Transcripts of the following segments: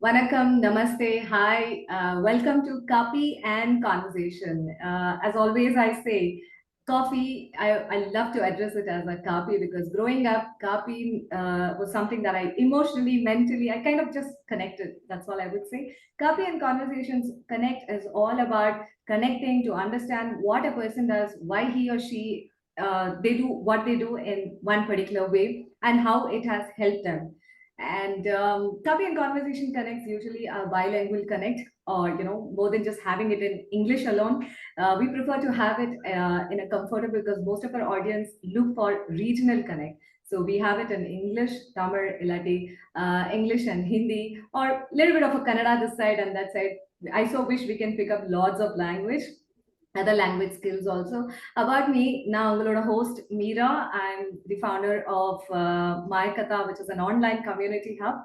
Vanakkam, Namaste, hi, welcome to Kaapi and Conversation. As always, I say coffee, I love to address it as a Kaapi because growing up, Kaapi was something that I emotionally, mentally, I kind of just connected. That's all I would say. Kaapi and Conversations Connect is all about connecting to understand what a person does, why he or she they do what they do in one particular way, and how it has helped them. And Copy and Conversation Connects usually a bilingual connect, or more than just having it in English alone. We prefer to have it in a comfortable because most of our audience look for regional connect. So we have it in English, Tamil, Ilati, English and Hindi, or a little bit of a Kannada this side and that side. I so wish we can pick up lots of language, other language skills also. About me, now I'm a host Meera. I'm the founder of My Katha, which is an online community hub.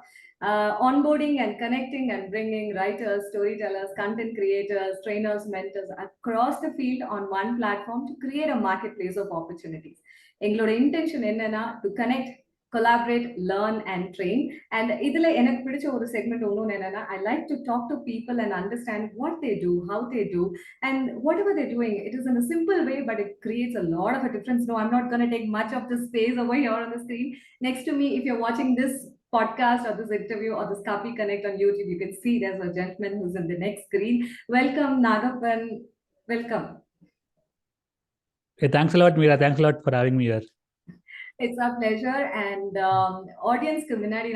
Onboarding and connecting and bringing writers, storytellers, content creators, trainers, mentors across the field on one platform to create a marketplace of opportunities. எங்களோட intention என்னன்னா to connect, collaborate, learn and train. And இதுல எனக்கு பிடிச்ச ஒரு segment ஒன்று என்னன்னா I like to talk to people and understand what they do, how they do, and whatever they're doing. It is in a simple way, but it creates a lot of a difference. No, I'm not going to take much of the space over here on the screen next to me. If you're watching this podcast or this interview or this Copy Connect on YouTube, you can see there's a gentleman who's in the next screen. Welcome, Naggappan. Welcome. Hey, thanks a lot, Meera. Thanks a lot for having me here. It's a pleasure. And audience முன்னாடி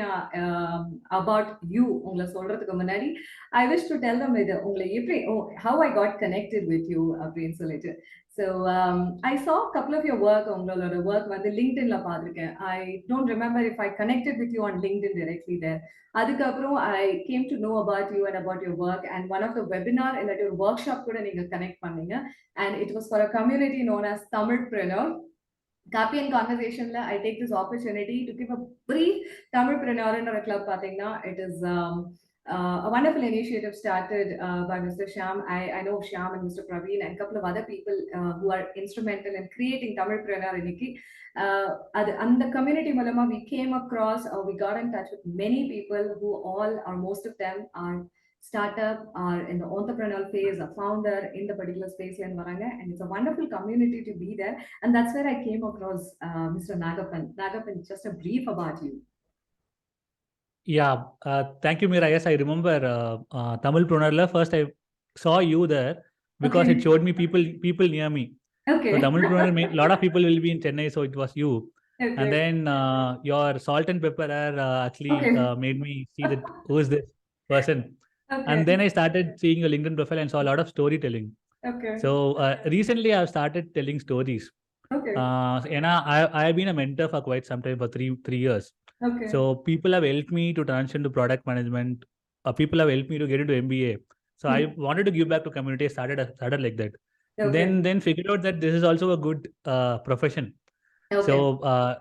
about you உங்களை சொல்றதுக்கு முன்னாடி I wish to tell them இது உங்களை எப்படி how I got connected with you அப்படின்னு சொல்லிட்டு. So I saw a couple of your work, உங்களோட work வந்து LinkedInல பார்த்திருக்கேன். I don't remember if I connected with you on LinkedIn directly there. அதுக்கப்புறம் I came to know about you and about your work, and one of the webinar இல்லாட்டி ஒரு workshop கூட நீங்க connect பண்ணீங்க, and it was for a community known as Tamilpreneur. Kaapi and Conversation, I take this opportunity to give a brief Tamilpreneur in a club. It is a wonderful initiative started by Mr. Shyam. I know Shyam and Mr. Praveen and a couple of other people who are instrumental in creating Tamilpreneur. And the community Malama, we came across, we got in touch with many people who all, or most of them, are startup or in the entrepreneurial phase, a founder in the particular space here in Varanga, and it's a wonderful community to be there. And that's where I came across Mr. Naggappan. Naggappan, just a brief about you. Yeah, thank you, Meera. Yes, I remember Tamilpreneur. First, I saw you there because it showed me people near me. Okay. So Tamilpreneur, a lot of people will be in Chennai, so it was you. Okay. And then your salt and pepper actually made me see that who is this person. Okay. And then I started seeing your LinkedIn profile and saw a lot of storytelling. Okay. So recently I've started telling stories. Okay. And I've been a mentor for quite some time, for three years. Okay. So people have helped me to transition to product management. People have helped me to get into MBA. So I wanted to give back to community. I started like that. Okay. Then figured out that this is also a good profession. Okay. So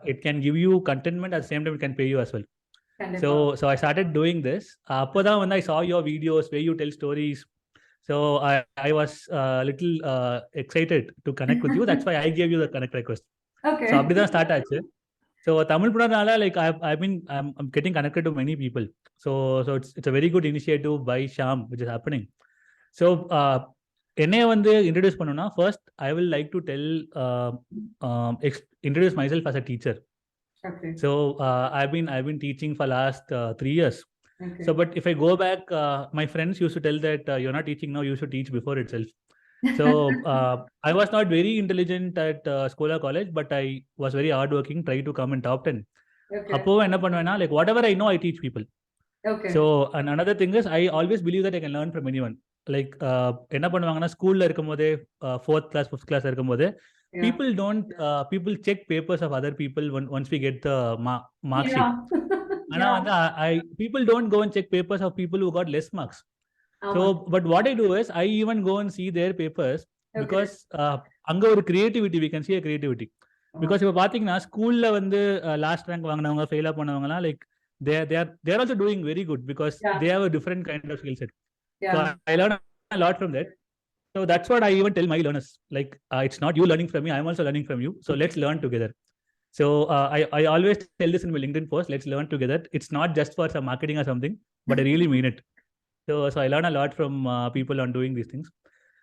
it can give you contentment, at the same time it can pay you as well. So I started doing this. When I saw your videos where you tell stories, so I was a little excited to connect with you. That's why I gave you the connect request. Okay. So அப்படிதான் start ஆச்சு. So Tamilpreneur, like I'm getting connected to many people. So it's a very good initiative by Shyam, which is happening. So என்னைய வந்து introduce பண்ணனும்னா, first I will like to introduce myself as a teacher. Okay. So I've been teaching for last 3 years. Okay. So but if I go back, my friends used to tell that you're not teaching now, you should teach before itself. So I was not very intelligent at school or college, but I was very hardworking, tried to come in top 10. Okay. அப்போ என்ன பண்ணுவேன்னா, like whatever I know I teach people. Okay. So and another thing is I always believe that I can learn from anyone. Like என்ன பண்ணுவாங்கன்னா, ஸ்கூல்ல இருக்கும்போதே 4th class 5th class இருக்கும்போதே people check papers of other people once we get the mark sheet. People don't go and check papers of people who got less marks. So but what I do is I even go and see their papers, because அங்க ஒரு creativity, we can see a creativity. Because இப்ப பாத்தீங்கன்னா ஸ்கூல்ல வந்து last rank வாங்குனவங்க, ஃபெயிலா பண்ணவங்கலாம், like they are also doing very good because they have a different kind of skill set. So I learn a lot from that. So that's what I even tell my learners, like it's not you learning from me, I'm also learning from you, so let's learn together. So I always tell this in my LinkedIn post, let's learn together. It's not just for some marketing or something, but I really mean it. So I learn a lot from people on doing these things.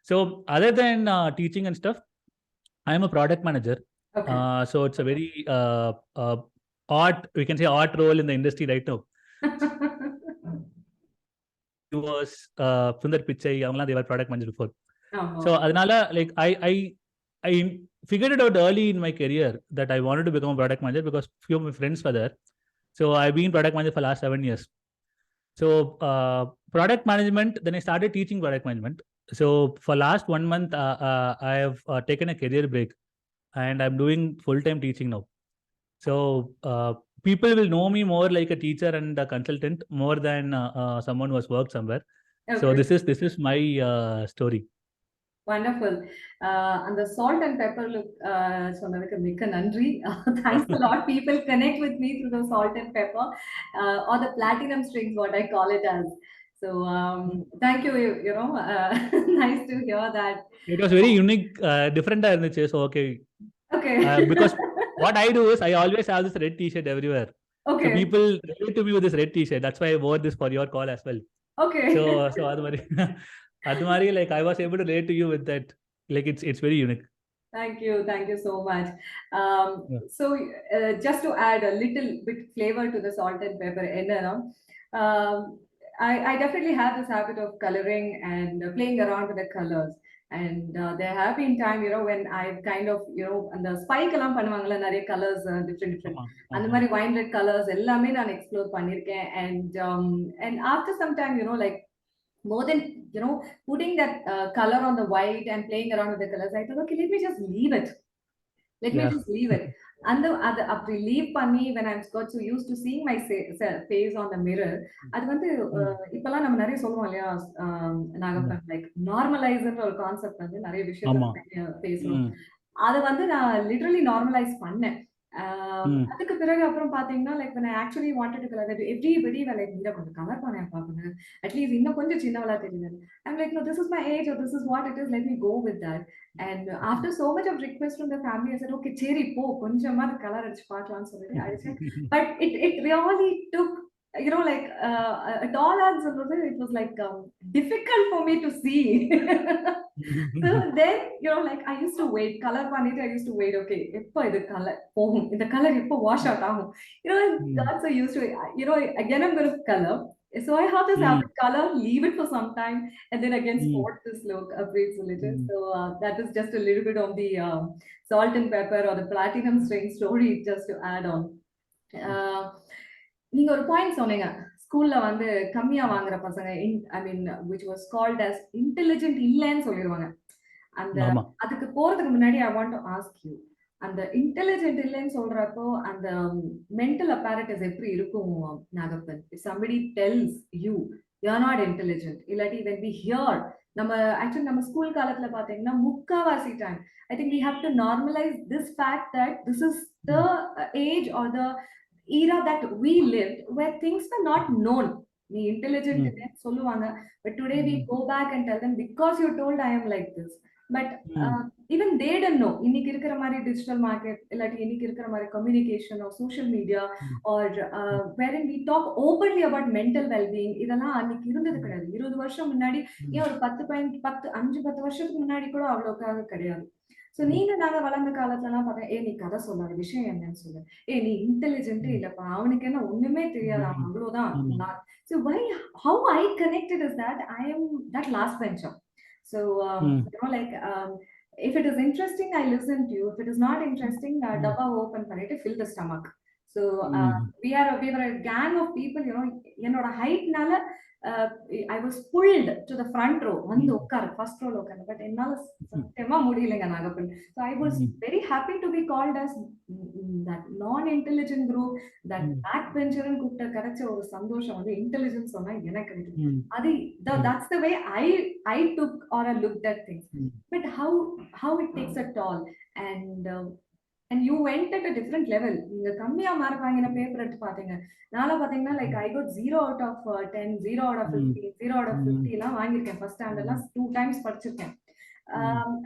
So other than teaching and stuff, I am a product manager. Okay. So it's a very odd, we can say odd role in the industry right now. He was Sundar Pichai, அவங்கலாம் they were product manager before. So அதனால like I figured it out early in my career that I wanted to become a product manager because few of my friends were there. So I've been product manager for the last 7 years. So product management, then I started teaching product management. So for last 1 month, I have taken a career break and I'm doing full-time teaching now. So people will know me more like a teacher and a consultant more than someone who has worked somewhere. Okay. So this is my story. Wonderful. And the salt and pepper look, சொன்னதுக்கு மிக்க நன்றி. Thanks a lot. People connect with me through the salt and pepper, or the platinum strings, what I call it as. So thank you. You know, nice to hear that. It was very unique, different. So okay. Okay. Because what I do is I always have this red T-shirt everywhere. Okay. So people relate to me with this red T-shirt. That's why I wore this for your call as well. Okay. So Admari, like I was able to relate to you with that. Like it's very unique. Thank you so much. So just to add a little bit flavor to the salt and pepper, I definitely have this habit of coloring and playing around with the colors. And there have been time, you know, when I've kind of, you know, and the spike எல்லாம் பண்ணுவாங்கல நிறைய colors different அந்த மாதிரி wine red colors எல்லாமே நான் explore பண்ணிருக்கேன். And after some time, you know, like more than, you know, putting that color on the white and playing around with the colors, I thought, okay, let me just leave it. Me just leave it. And அப்படி leave பண்ணி when I'm got so used to seeing my face on the mirror, அது வந்து இப்பெல்லாம் நம்ம நிறைய சொல்லுவோம் இல்லையா Nagappan, like normalizeன்ற ஒரு கான்செப்ட் வந்து நிறைய விஷயத்துல பேசுறோம். அதை வந்து நான் லிட்டரலி நார்மலைஸ் பண்ணேன். அதுக்கு பிறகு அப்புறம் பாத்தீங்கன்னா like when I actually wanted to color that, everybody were like, நீங்க கொஞ்சம் கலர் பண்ண பாருங்க, அட்லீஸ்ட் இன்னும் கொஞ்சம் சின்னவளா தெரியுது. I'm like, no, this is my age or this is what it is, let me go with that. And after so much of request from the family, I said, okay, சரி போ கொஞ்சமா colour அடிச்சு பார்க்கலாம்னு சொல்லிட்டு அடிச்சேன். But it really took, you know, like at all odds, it was like difficult for me to see. So then, you know, like I used to wait, color பண்ணிட்டு I used to wait, okay, எப்போ இது colour போகும், இந்த colour எப்போ wash out ஆகும், you know, I got so used to it. You know, again I'm going to color. So I have this habit, color, leave it for some time, and then again sport this look, upgrades a little. So that is just a little bit of the salt and pepper or the platinum string story, just to add on. நீங்க ஒரு point சொன்னீங்க, ஸ்கூல்ல வந்து கம்மியா வாங்குற பசங்க, ஐ மீன் which was called as intelligent இல்லன்னு சொல்லிடுவாங்க. அந்த அதுக்கு போறதுக்கு முன்னாடி I want to ask you, அந்த இன்டெலிஜென்ட் இல்லைன்னு சொல்றப்போ அந்த மென்டல் apparatus எப்படி இருக்கும் Nagappan? If somebody tells you are not intelligent, இல்லாட்டி when we hear, நம்ம ஆக்சுவலி நம்ம ஸ்கூல் காலத்துல பாத்தீங்கன்னா முக்காவாசி time I think we have to normalize this fact that this is the age or the era that we lived where things were not known. நீ intelligent இல்லைன்னு சொல்லுவாங்க, but today we go back and tell them because you told I am like this. But even they don't know இன்னைக்கு இருக்கிற மாதிரி digital market இல்லாட்டி இன்னைக்கு இருக்கிற மாதிரி communication or social media or wherein we talk openly about mental well-being, இதெல்லாம் அன்னைக்கு இருந்தது கிடையாது. 20 வருஷம் முன்னாடி, ஏன் ஒரு 5-10 வருஷத்துக்கு முன்னாடி கூட அவ்வளோக்காக கிடையாது. சோ நீங்க நாங்க வளர்ந்த காலத்துல எல்லாம் பார்த்தா, நீ கதை சொல்லாத, விஷயம் என்னன்னு சொல்லு, நீ இன்டெலிஜென்ட் இல்லப்பா, அவனுக்கு என்ன ஒண்ணுமே தெரியாது, அவன் அவ்வளவுதான். So how I connected is that I am that last bencher. So you know, like if it is interesting, I listen to you. If it is not interesting, dabba open பண்ணிட்டு fill the stomach. So we were a gang of people, you know, என்னோட ஹைட்னால I was pulled to the front row, வந்து உட்கார் first ரோல உட்கார். But என்னால சத்தியமா முடியலங்க Nagappan. So I was very happy to be called as that non-intelligent group, that backbencher ன்னு கூப்பிட்ட கிடைச்ச ஒரு சந்தோஷம் வந்து இன்டெலிஜென்ஸ் சொன்னா எனக்கு கிடைக்கும். அது that's the way I took or I looked at things. But how it takes a toll, and you went at a different level. நீங்க கம்மியா மார்க் வாங்கின பேப்பர் எடுத்து பாத்தீங்க, நாளை பாத்தீங்கன்னா like I got 0 out of 10, 0 out of 50, 0 out of 50 எல்லாம் வாங்கியிருக்கேன். First ஸ்டாண்டர்ட்லாம் 2 times படிச்சிருக்கேன்.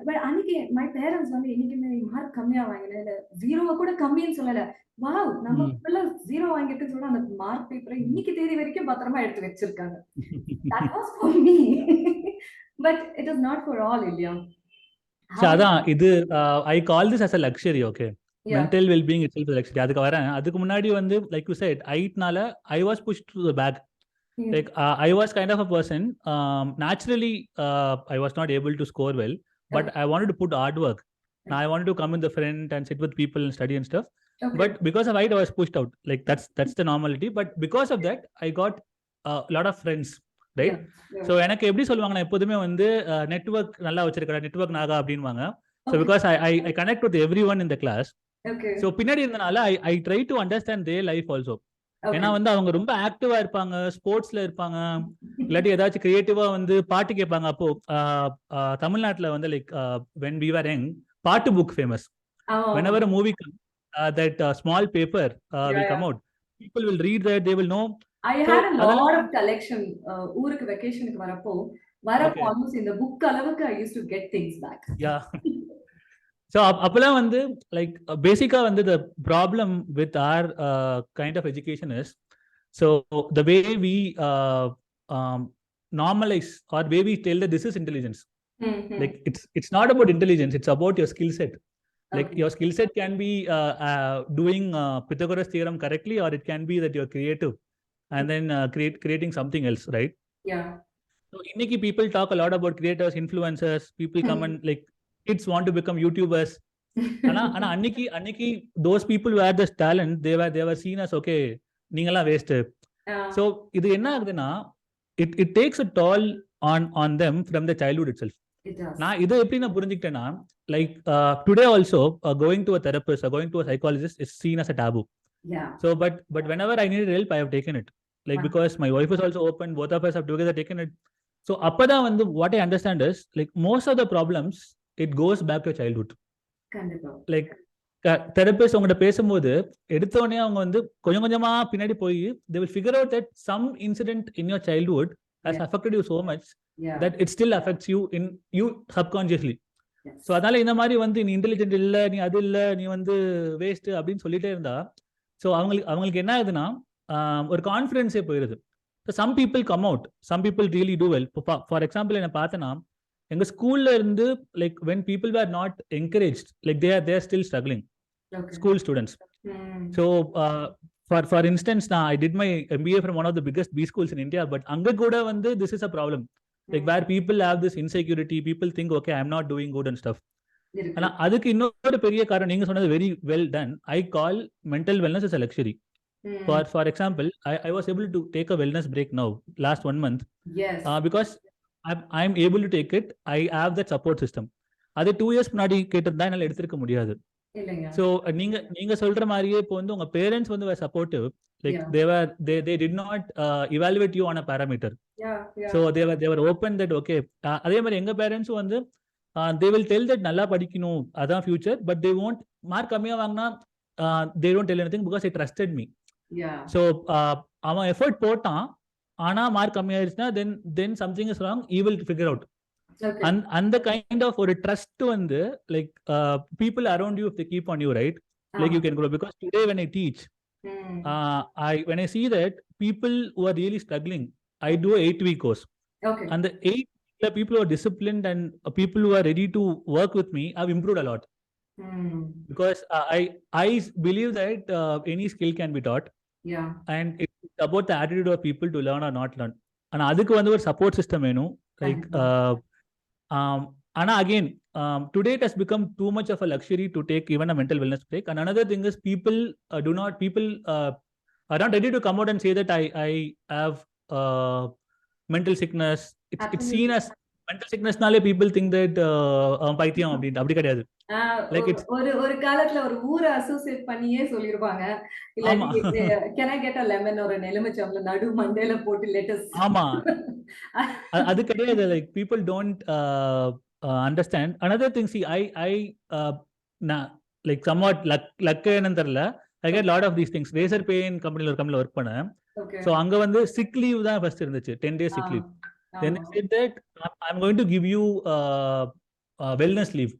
பட் அன்னைக்கு மை பேரண்ட்ஸ் வந்து இன்னைக்குமே மார்க் கம்மியா வாங்கினேன், ஜீரோவை கூட கம்மின்னு சொல்லல. வாவ், நம்ம பிள்ளை ஜீரோ வாங்கிட்டு சொல்ல அந்த மார்க் பேப்பரை இன்னைக்கு தேதி வரைக்கும் பத்திரமா எடுத்து வச்சிருக்காங்க. That was for me. But it is not for all, இல்லையா? அதான் இது I call this as a luxury, okay? Mental well-being itself is a luxury. அதுக்கு வரேன். அதுக்கு முன்னாடி வந்து like you said, height-னால I was pushed to the back. Like I was kind of a person, naturally I was not able to score well, but I wanted to put hard work. Now I wanted to come in the front and sit with people and study and stuff. But because of height I was pushed out. Like that's the normality. But because of that I got a lot of friends, right? So எனக்கு எப்படி சொல்லுவாங்கன்னா எப்போதுமே வந்து network நல்லா வச்சிருக்கா, network Naga அப்படின்வாங்க. So because I connect with everyone in the class. So பின்னாடி இருந்தனால I try to understand their life also. ஏன்னா வந்து அவங்க ரொம்ப ஆக்டிவா இருப்பாங்க, ஸ்போர்ட்ஸ்ல இருப்பாங்க, இல்லாட்டி ஏதாச்சும் கிரியேட்டிவா வந்து பாட்டு கேட்பாங்க. அப்போ தமிழ்நாட்டுல வந்து like when we were young, பாட்டு book famous. Whenever a movie comes, that small paper will come out, people will read that, they will know. I had a lot of collection. ஊருக்கு வெக்கேஷனுக்கு வரப்போ almost in the book அளவுக்கு I used to get things back. Yeah. So அப்பெல்லாம் வந்து like basically வந்து the problem with our kind of education is, so the way we normalize or way we tell that this is intelligence. Like it's not about intelligence, it's about your skill set. Like your skill set can be doing Pythagoras theorem correctly, or it can be that you're creative and then creating something else, right? Yeah. So இன்னைக்கு people talk a lot about creators, influencers, people come and like kids want to become YouTubers. ஆனா அன்னைக்கு those people who had this talent, they were seen as okay, நீங்கலாம் waste. So இது என்ன ஆகுதுன்னா it takes a toll on them from the childhood itself. நான் இதை எப்படி நான் புரிஞ்சுக்கிட்டேன்னா, like today also going to a therapist or going to a psychologist is seen as a taboo. So but whenever I needed help I have taken it, like because my wife is also open, both of us have together taken it. So அப்பதான் வந்து what I understand is like most of the problems it goes back to childhood. Like therapist உங்ககிட்ட பேசும்போது எடுத்தோடனே அவங்க வந்து கொஞ்சம் கொஞ்சமா பின்னாடி போய் they will figure out that some incident in your childhood has affected you so much that it still affects you in you subconsciously. So அதனால இந்த மாதிரி வந்து நீ இன்டெலிஜென்ட் இல்ல, நீ அது இல்ல, நீ வந்து வேஸ்ட் அப்படின்னு சொல்லிட்டே இருந்தா ஸோ அவங்களுக்கு என்ன ஆகுதுன்னா ஒரு கான்ஃபிடென்ஸே போயிடுது. So some people come out, some people really do well. For example, என்ன பார்த்தேன்னா எங்க ஸ்கூல்ல இருந்து like when people were not encouraged, like they are still struggling, school students. So for instance, I did my MBA from one of the biggest B schools in India, but anga kuda vandu this is a problem, like where people have this insecurity, people think okay I'm not doing good and stuff. ஆனா அதுக்கு இன்னொரு பெரிய காரணம் நீங்க சொன்னது very well done. I call mental wellness as a luxury. For example, I was able to take a wellness break now last 1 month. Yes. Because I'm able to take it. I have that support system. அது 2 years முன்னாடி கேட்டிருந்தா என்னால எடுத்துக்க முடியாது. So நீங்க சொல்ற மாதிரியே இப்போ வந்து உங்க பேரண்ட்ஸ் வந்து were supportive, like they did not evaluate you on a parameter. So they were open that okay. அதே மாதிரி எங்க பேரண்ட்ஸ் வந்து they will tell that நல்லா படிக்கணும் அதான் future, but they won't mark கம்மியா வாங்கினா they don't tell anything because they trusted me. So அவன் எஃபர்ட் போட்டான், ஆனா mark கம்மியாயிருச்சுன்னா then something is wrong, he will figure out. And the kind of ஒரு trust வந்து like people around you, if they keep on you, right, like you can grow. Because today when I teach, when I see that people who are really struggling, I do a 8-week course. And the 8 people who are disciplined and people who are ready to work with me have improved a lot. Because I believe that any skill can be taught. And it's about the attitude of people to learn or not learn. And அதுக்கு வந்து ஒரு support system வேணும். Like ஆனா again today it has become too much of a luxury to take even a mental wellness break. And another thing is people are not ready to come out and say that I have mental sickness. It's seen as mental sicknessனாலே people think that பைத்தியம் அப்படி கிடையாது. Like ஒரு காலத்துல ஒரு ஊரை associate பண்ணியே சொல்லிருப்பாங்க, இல்லாட்டி can I get a lemon or an எலுமிச்சம்பழம் நடு மண்டையில போட்டு லேட்டஸ். ஆமா, அது கிடையாது. Like people don't understand. Another thing, see, I like somewhat luck என்னன்னு தெரியல, I get lot of these things. Razorpay and companyல ஒரு கம்பெனில ஒர்க் பண்ணேன். So அங்க வந்து sick leave தான் first இருந்துச்சு, 10 days sick leave. Then they said that I'm going to give you wellness leave.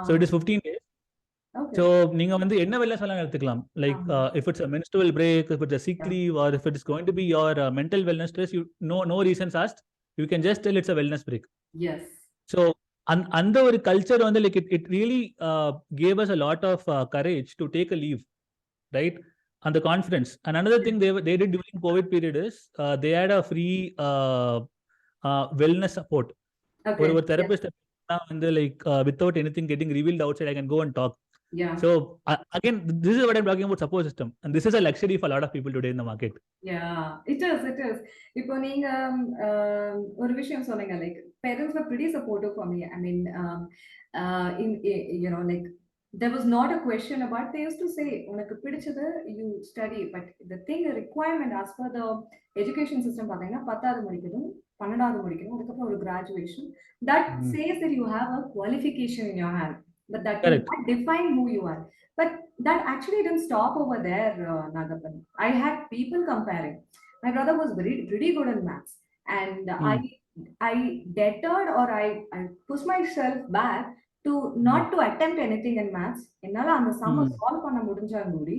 So it is 15 days. Okay. So நீங்க வந்து என்ன wellness வேணாலும் எடுத்துக்கலாம். Like if it's a menstrual break, if it's a sick leave, or if it is going to be your mental wellness stress, you no reasons asked, you can just tell it's a wellness break. Yes. So அந்த ஒரு culture வந்து like it really gave us a lot of courage to take a leave, right? And the confidence. And another thing they did during COVID period is they had a free wellness support. Okay. ஒரு therapist வந்து like without anything getting revealed outside, I can go and talk. Yeah. So again, this is what I'm talking about, support system, and this is a luxury for a lot of people today in the market. Yeah, it is. இப்போ நீங்க ஒரு விஷயம் சொன்னீங்க, like parents were pretty supportive for me. I mean, like there was not a question about, they used to say உனக்கு பிடிச்சது you study, but the thing, the requirement as per the education system பாத்தீங்கன்னா 10th முடிக்கணும், 12th முடிக்கணும், அதுக்கப்புறம் ஒரு graduation that says that you have a qualification in your hand, but that will not define who you are. But that actually didn't stop over there, Naggappan. I had people comparing. My brother was pretty good in maths, and I deterred, or I pushed myself back to not to attempt anything in maths. Ennala and the sum solve panna mudinja ngudi.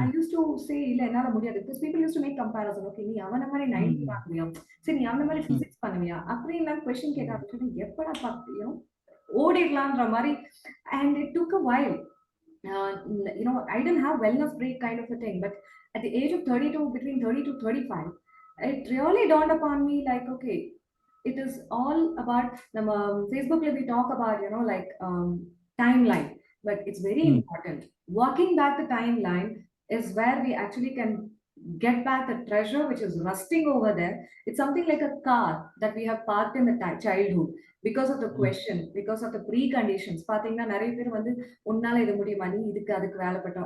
I used to say illa ennala mudiyadhu, because people used to make comparison. Okay, nee avana mari 90 vaangriya, seri nee avana mari physics pannuviya, appadi illa question ketta appadina eppada paathiyo ஓடிடலாம்ன்ற மாதிரி. And it took a while. I didn't have wellness break kind of a thing, but at the age of 32, between 30 to 35, it really dawned upon me, like, okay, it is all about Facebook. We talk about timeline, but it's very important. Walking back the timeline is where we actually can get back the treasure which is rusting over there. It's something like a car that we have parked in the childhood because of the question, because of the preconditions. பாத்தீங்கன்னா நிறைய பேர் வந்து உன்னால இது முடியுமா, நீ இதுக்கு அதுக்கு வேலைப்பட்ட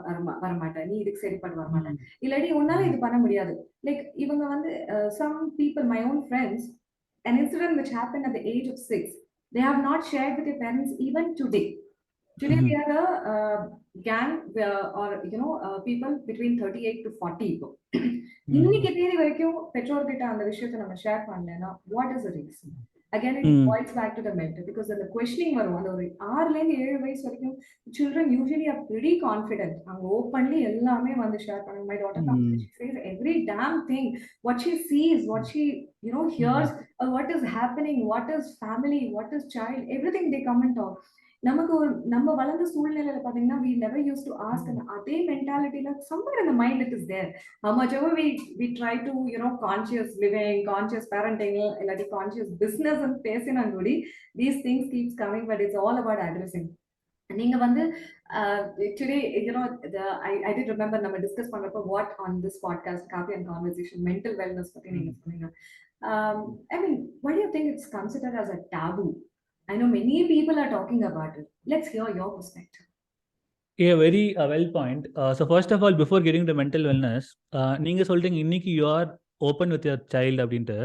வரமாட்ட, நீ இதுக்கு சரிப்பட்டு வரமாட்ட, இல்லாட்டி உன்னால இது பண்ண முடியாது. Like இவங்க வந்து some people, my own friends, an incident which happened at the age of 6, they have not shared with their parents even today. Today we are a gang, or people between 38 to 40. இன்னைக்கு தேதி வரைக்கும் பெற்றோர்கிட்ட அந்த விஷயத்தை நம்ம share பண்ணலன்னா, what is the reason? Again, it boils back to the mentor, because the questioning varum and ஒரு 6 ல இருந்து 7 வயசு வரைக்கும் children usually are pretty confident. அவங்க openly எல்லாமே வந்து ஷேர் பண்ணுவாங்க. My daughter comes, she says every damn thing, what she sees, what she hears, or what is happening, what is family, what is child, everything they come and talk. நம்ம வளர்ந்த சூழ்நிலையில பாத்தீங்கன்னா we never used to ask, and அதே மென்டாலிட்டில somewhere in the mind it is there. How much ever we try to conscious living, conscious parenting, illathi conscious business and பேசினா கூடி these things keeps coming, but it's all about addressing. நீங்க வந்து today I did remember நம்ம discuss பண்றப்ப what on this podcast Kaapi and Conversation mental wellness பத்தி நீங்க சொன்னீங்க. I mean, why do you think it's considered as a taboo? I know many people are talking about it. Let's hear your perspective. Yeah, very well point. So first of all, before getting to mental wellness, நீங்க சொல்றீங்க இன்னைக்கு you are open with your child அப்படின்ட்டு,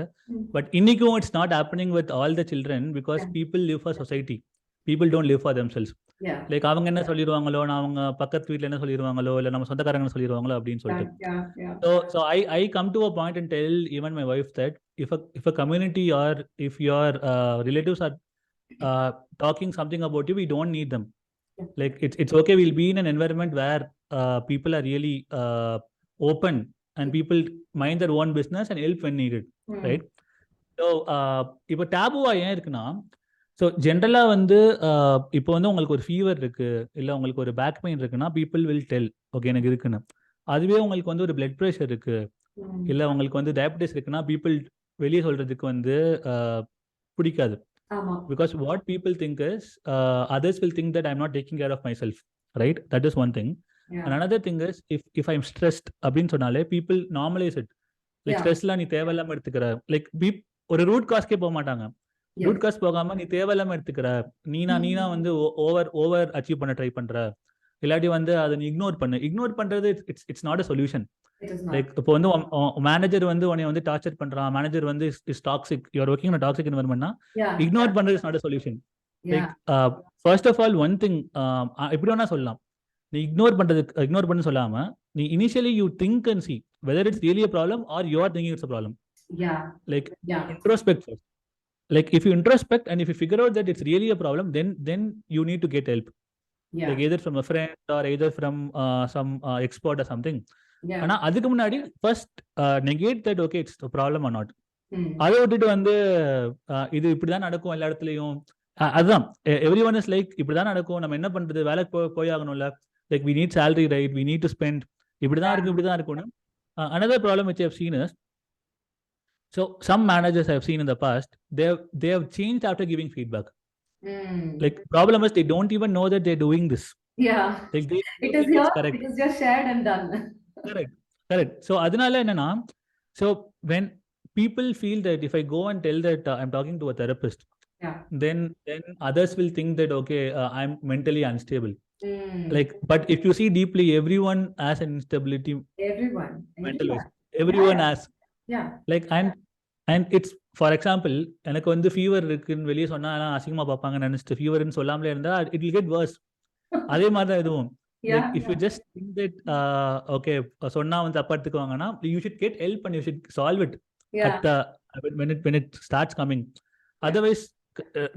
but இன்னைக்கும் it's not happening with all the children, because people live for society. People don't live for themselves. Like அவங்க என்ன சொல்லிடுவாங்களோ, அவங்க பக்கத்து வீட்டில் என்ன சொல்லிடுவாங்களோ, இல்லை நம்ம சொந்தக்காரங்க என்ன சொல்லிடுவாங்களோ அப்படின்னு சொல்லிட்டு. So I come to a point and tell even my wife that if a community, or if your relatives are talking something about you, we don't need them. Like it's okay, we'll be in an environment where people are really open, and people mind their own business and help when needed, right? So இப்போ டாபுவா ஏன் இருக்குன்னா, so ஜென்ரலாக வந்து இப்போ வந்து உங்களுக்கு ஒரு fever இருக்கு, இல்லை உங்களுக்கு ஒரு பேக் பெயின் இருக்குன்னா, பீப்புள் வில் டெல் ஓகே எனக்கு இருக்குன்னு. அதுவே உங்களுக்கு வந்து ஒரு பிளட் ப்ரெஷர் இருக்கு, இல்லை உங்களுக்கு வந்து டயபிட்டிஸ் இருக்குன்னா, பீப்புள் வெளியே சொல்றதுக்கு வந்து பிடிக்காது. Because what people think is others will think that I'm not taking care of myself, right? That is one thing. And another thing is if I'm stressed அப்படின்னு சொன்னாலே people normalize it. Like stressலாம் நீ தேவையில்லாம எடுத்துக்கிற, like ஒரு root காஸ்க்கே போக மாட்டாங்க. Root cause போகாம நீ தேவையில்லாம எடுத்துக்கிற, நீனா வந்து ஓவர் அச்சீவ் பண்ண ட்ரை பண்ற, இல்லாட்டி வந்து அதை நீ இக்னோர் பண்றது it's not a solution. Like இப்போ வந்து மேனேஜர் வந்து உன்னை வந்து டார்ச்சர் பண்றான், மேனேஜர் வந்து is toxic, you are working in toxic என்வயர்மென்ட்னா இக்னோர் பண்றது is not a solution. Like first of all one thing, எப்படி வேணா சொல்லலாம், நீ இக்னோர் பண்ணு சொல்லாம நீ initially you think and see whether it's really a problem or you are thinking it's a problem. Like introspect first. like if you introspect and if you figure out that it's really a problem, then you need to get help. Yeah. Like either from a friend or either from some expert or something. Yeah. ஆனா அதுக்கு முன்னாடி first negate that okay it's problem R not. Hmm. அதை விட்டுட்டு வந்து இது இப்படிதான் நடக்கும் எல்லா இடத்துலயும், அதுதான் எவ்ரி ஒன் இஸ் லைக் இப்படிதான் நடக்கும், நம்ம என்ன பண்றது, வேலைக்கு போய் ஆகணும்ல, like we need salary right, we need to spend, இப்படிதான் இருக்கு இப்படிதான் இருக்கும்னு. another problem which I have seen is, so some managers I have seen in the past, they have changed after giving feedback. Like problem is they don't even know that they're doing this. Yeah. Like it is here, it is just shared and done. Correct. So adunala enna, so when people feel that if I go and tell that I'm talking to a therapist, yeah, then others will think that okay, I'm mentally unstable. Like, but if you see deeply, everyone has an instability. Mental wise, everyone has. Yeah. Like and it's, for example, எனக்கு வந்து fever இருக்குன்னு வெளியே சொன்னா அசிங்கமா பார்ப்பாங்க நினைச்சிட்டு ஃபீவர்னு சொல்லாமலே இருந்தா it will get worse. அதே மாதிரி தான் இதுவும். Like if you just think that okay, சொன்னா வந்து தப்பா எடுத்துக்குவாங்கன்னா, you should get help and you should solve it at when it starts coming. Otherwise,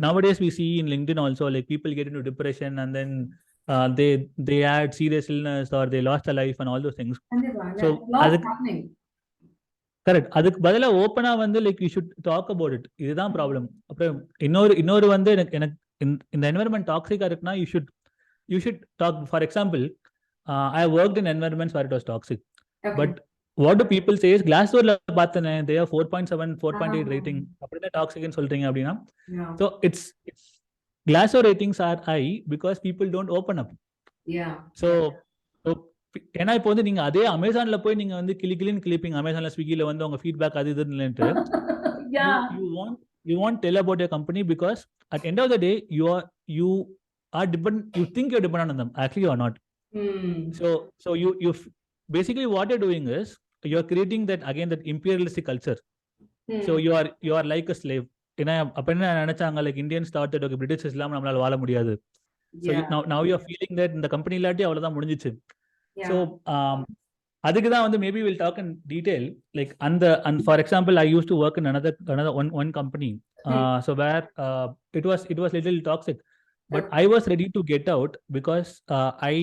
nowadays we see in LinkedIn also, like people get into depression and then they had serious illness or they lost their life and all those things. So correct. அதுக்கு பதிலா ஓப்பனா வந்து like you should talk about it, இதுதான் problem. அப்புறம் இன்னொரு வந்து எனக்கு இந்த என்வரன்மெண்ட் டாக்ஸிக்கா இருக்குன்னா you should talk. For example, I worked in environments where it was toxic. Okay. But what do people say is Glassdoorல பார்த்தனே they have 4.7 4.8 rating, அப்படினா toxic ன்னு சொல்றீங்க அப்படினா. So it's Glassdoor ratings are high because people don't open up. Yeah. So ஏன்னா இப்போ வந்து நீங்க அதே அமேசான்ல போய் நீங்க வந்து கிளின்னு கிளிப்பிங், அமேசான்ல ஸ்விக்கில வந்து உங்க ஃபீட்பேக் அது இதுன்னு you won't tell about your company because at end of the day you are dependent, you think you're dependent on them, actually you are not. So you basically what you're doing is you're creating that, again, that imperialistic culture. So you are like a slave. ஏன்னா அப்ப என்ன நினைச்சாங்க, like Indians thought that okay, British இல்லாம நம்மளால வாழ முடியாது. So now you're feeling that இந்த company இல்லாட்டி அவ்வளவுதான் முடிஞ்சிச்சு. So அதுக்கு தான் வந்து maybe we'll talk in detail, like and for example I used to work in another one company, so where it was little toxic, but I was ready to get out because I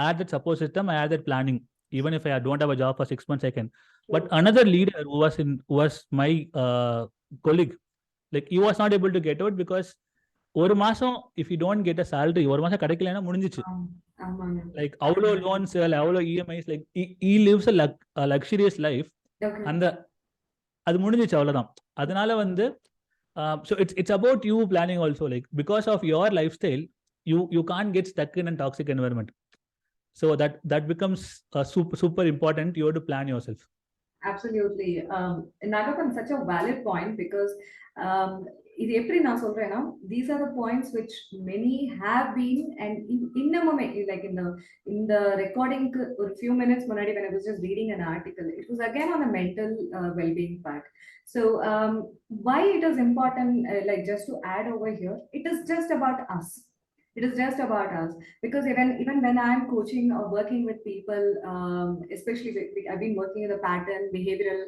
had that support system, I had that planning. Even if I don't have a job for 6 months I can. But another leader who was my colleague, like he was not able to get out because ஒரு மாசம் if you don't get a salary, ஒரு மாசம் கிடைக்கலன்னா முடிஞ்சிச்சு. Like அவ்வளோ loans, அவ்வளோ EMIs, like he lives a luxurious life. அந்த அது முடிஞ்சிச்சு, அவ்வளவுதான். அதனால வந்து so it's about you planning also, like because of your lifestyle you can't get stuck in a toxic environment. So that becomes super important. You have to plan yourself. Absolutely. Naggappan, such a valid point because இது எப்படி நான் சொல்றேன்னா, these are the points which many have been and இன்னமுமே like in the recording ஒரு few minutes முன்னாடி when I was just reading an article, it was again on the mental well-being part. So why it is important, like just to add over here, it is just about us. It is just about us because even when I'm coaching or working with people, especially I've been working with a pattern behavioral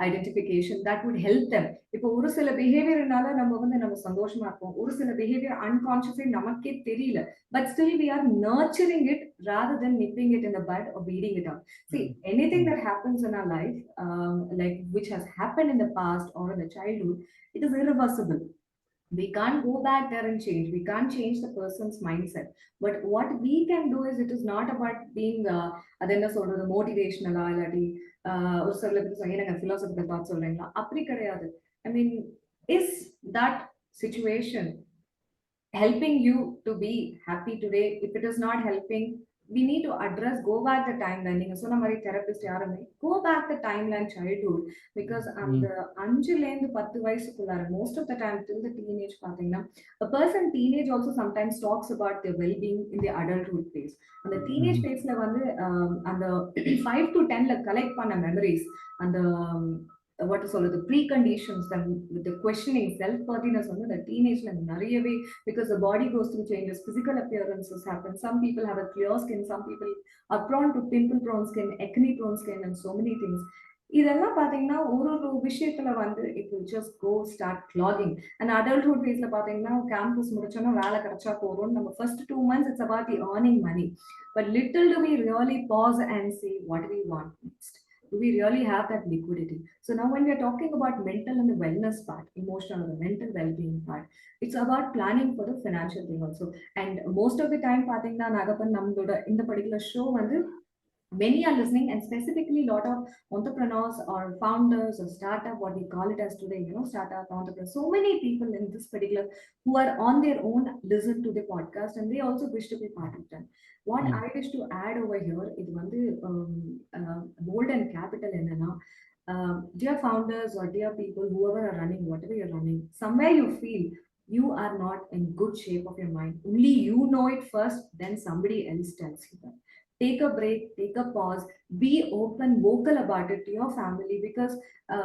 identification that would help them. இப்போ ஒரு சில behaviorனால நம்ம வந்து நம்ம சந்தோஷமா இருப்போம், ஒரு சில behavior unconsciously நமக்கே தெரியல, but still we are nurturing it rather than nipping it in the bud or beating it up. See, anything that happens in our life, like which has happened in the past or in the childhood, it is irreversible. We can't go back there and change. We can't change the person's mindset. But what we can do is, it is not about being adena solradhu motivational illati or sirla enga philosophical thoughts solreenga appadi kedaiyadu. I mean, is that situation helping you to be happy today? If it is not helping, we need to address, go back the timeline. நீங்க சொன்ன மாதிரி therapist யாருமே go back the timeline childhood, because அந்த 5ல இருந்து 10 வயசுக்குள்ளார most of the time till the teenage பாத்தீங்கன்னா, a person teenage also sometimes talks about their well-being in the adulthood phase. அந்த teenage phaseல வந்து அந்த 5 to 10ல collect பண்ண memories, அந்த what to சொல்றது preconditions, with the questioning self worthiness on the teenage la nariyave, because the body goes through changes, physical appearances happen, some people have a clear skin, some people are prone to pimple prone skin, acne prone skin, and so many things. இதெல்லாம் பார்த்தீங்கன்னா, ஒரு ஒரு விஷயத்துல வந்து it will just go start clogging. And adulthood ஃபேஸ்ல பார்த்தீங்கன்னா, campus முடிச்சோனே வேலை கிடைச்சா போதும்னு நம்ம first 2 months it's about the earning money. But little do we really pause and see what do we want next? Do we really have that liquidity? So now when we are talking about mental and the wellness part, emotional and the mental well-being part, it's about planning for the financial thing also. And most of the time பார்த்தீங்கன்னா, நாகப்பன் நம்மளோட இந்த particular show வந்து many are listening, and specifically a lot of entrepreneurs or founders or startup, what we call it as today, startup entrepreneurs, so many people in this particular who are on their own listen to the podcast, and they also wish to be part of them. What I wish to add over here is one bold and capital enna, dear founders or dear people, whoever are running, whatever you're running, somewhere you feel you are not in good shape of your mind. Only you know it first, then somebody else tells you that. Take a break, take a pause, be open, vocal about it to your family, because